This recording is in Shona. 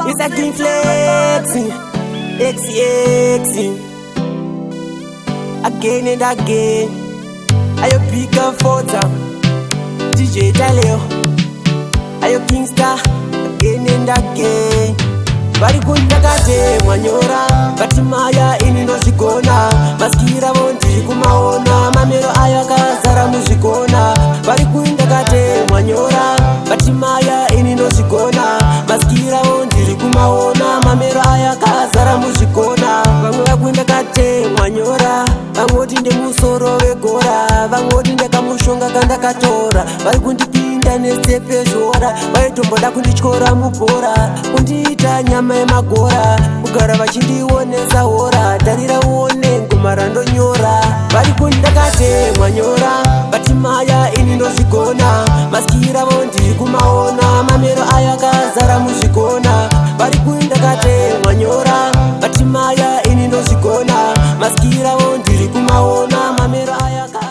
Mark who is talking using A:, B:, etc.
A: It's a king flexing, XXing, again and again. Ayo pick up photo, DJ Daleo, ayo Kingstar, again and again. Bari kundakate mwanyora, bati maya ini no zikona. Maskira bonti kumaona, mamero aya kazara muzikona. Bari kundakate mwanyora, bati maya ini no zikona. Maskira bonti kumaona, mamero aya kazara muzikona. Vamwe vakundakate mwanyora, vangoti nde musoro vegora, vangoti ndakamushonga kandakatora. Bari kundipinda nestepe zhora, vaitomboda kundityora mubhora, kundiita nyama yemagora, kugara vachindionesa hora. Tarira uone ngoma randonyora. Vari kundakate mwanyora, bati maya ini ndozvigona. Maskira vondiri kumaona, mamero aya kazara muzvigona. Vari kundakate mwanyora, bati maya ini ndozvigona. Maskira vondiri kumaona, mamero aya kazara